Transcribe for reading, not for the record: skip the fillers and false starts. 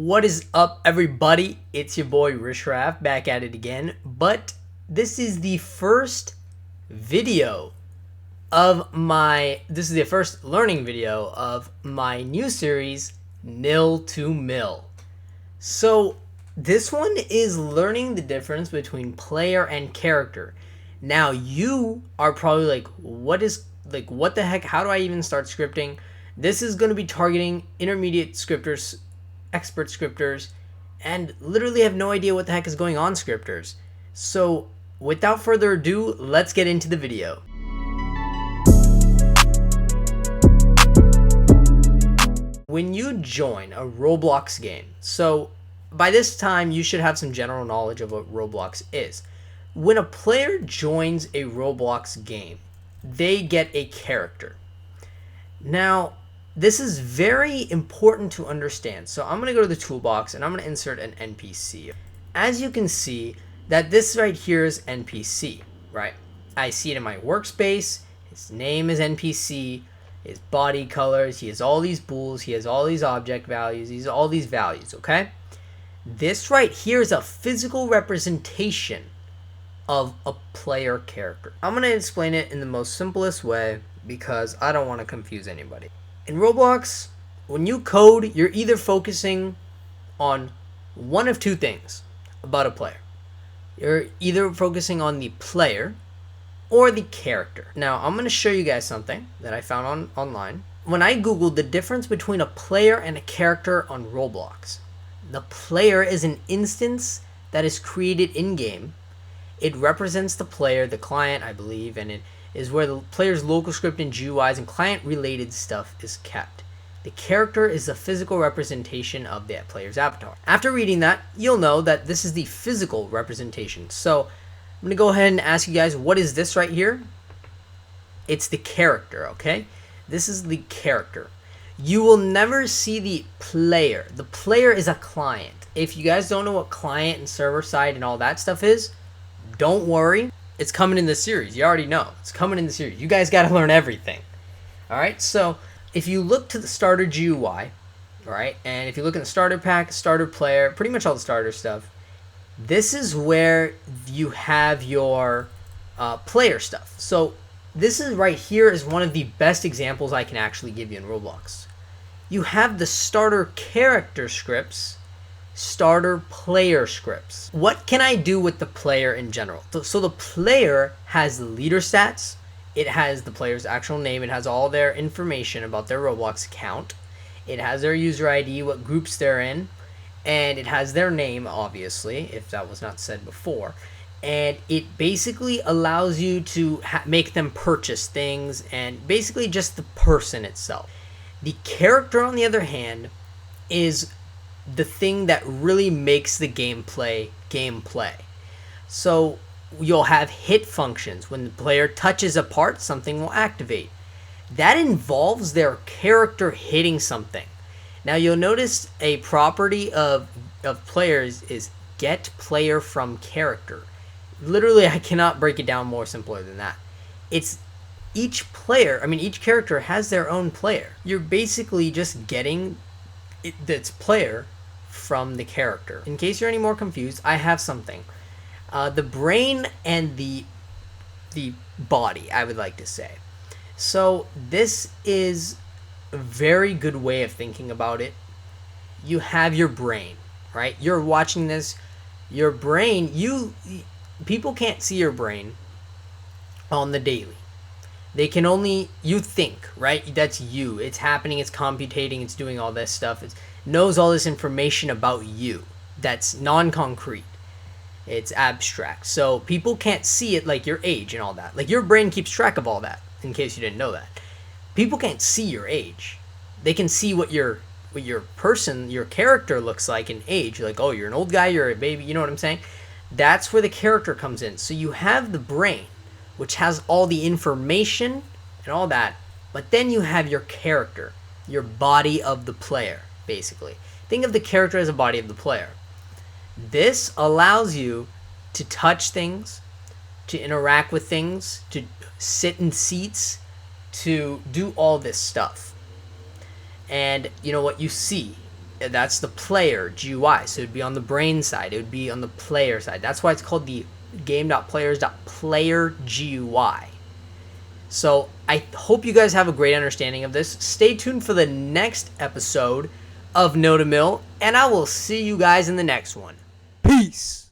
What is up, everybody? It's your boy Rishraff back at it again, but this is the first video this is the first learning video of my new series, Nil to Mill. So this one is learning the difference between player and character. Now you are probably like, what the heck? How do I even start scripting? This is going to be targeting intermediate scripters, expert scripters, and literally have no idea what the heck is going on scripters. So without further ado, let's get into the video. When you join a Roblox game, so by this time you should have some general knowledge of what Roblox is. When a player joins a Roblox game, they get a character. Now, this is very important to understand. So I'm going to go to the toolbox and I'm going to insert an NPC. As you can see, that this right here is NPC, right? I see it in my workspace. His name is NPC. His body colors. He has all these bools. He has all these object values. He has all these values, okay? This right here is a physical representation of a player character. I'm going to explain it in the most simplest way because I don't want to confuse anybody. In Roblox, when you code, you're either focusing on one of two things about a player. You're either focusing on the player or the character. Now, I'm going to show you guys something that I found online. When I Googled the difference between a player and a character on Roblox, the player is an instance that is created in-game. It represents the player, the client, I believe, and it is where the player's local script and GUIs and client-related stuff is kept. The character is the physical representation of that player's avatar. After reading that, you'll know that this is the physical representation. So I'm going to go ahead and ask you guys, what is this right here? It's the character, okay? This is the character. You will never see the player. The player is a client. If you guys don't know what client and server side and all that stuff is, don't worry. It's coming in the series. You already know. It's coming in the series. You guys got to learn everything. All right? So if you look to the starter GUI, all right, and if you look in the starter pack, starter player, pretty much all the starter stuff, this is where you have your player stuff. So this is right here is one of the best examples I can actually give you in Roblox. You have the starter character scripts, starter player scripts. What can I do with the player in general? So the player has the leader stats. It has the player's actual name. It has all their information about their Roblox account. It has their user ID, what groups they're in, and it has their name, obviously, if that was not said before. And it basically allows you to make them purchase things and basically just the person itself. The character, on the other hand, is the thing that really makes the gameplay. So you'll have hit functions. When the player touches a part, something will activate. That involves their character hitting something. Now you'll notice a property of players is get player from character. Literally, I cannot break it down more simpler than that. It's each character has their own player. You're basically just getting its player from the character. In case you're any more confused, I have something. The brain and the body, I would like to say. So this is a very good way of thinking about it. You have your brain, right? You're watching this. Your brain, people can't see your brain on the daily. They can only, you think, right? That's you. It's happening, it's computating, it's doing all this stuff. It knows all this information about you. That's non-concrete. It's abstract. So people can't see it like your age and all that. Like your brain keeps track of all that, in case you didn't know that. People can't see your age. They can see what your character looks like in age. Like, oh, you're an old guy, you're a baby, you know what I'm saying? That's where the character comes in. So you have the brain, which has all the information and all that, but then you have your character, your body of the player, basically. Think of the character as a body of the player. This allows you to touch things, to interact with things, to sit in seats, to do all this stuff. And you know what you see That's the player GUI. So it would be on the brain side. It would be on the player side. That's why it's called the game.players.player GUI. So I hope you guys have a great understanding of this. Stay tuned for the next episode of Know to Mill, and I will see you guys in the next one. Peace.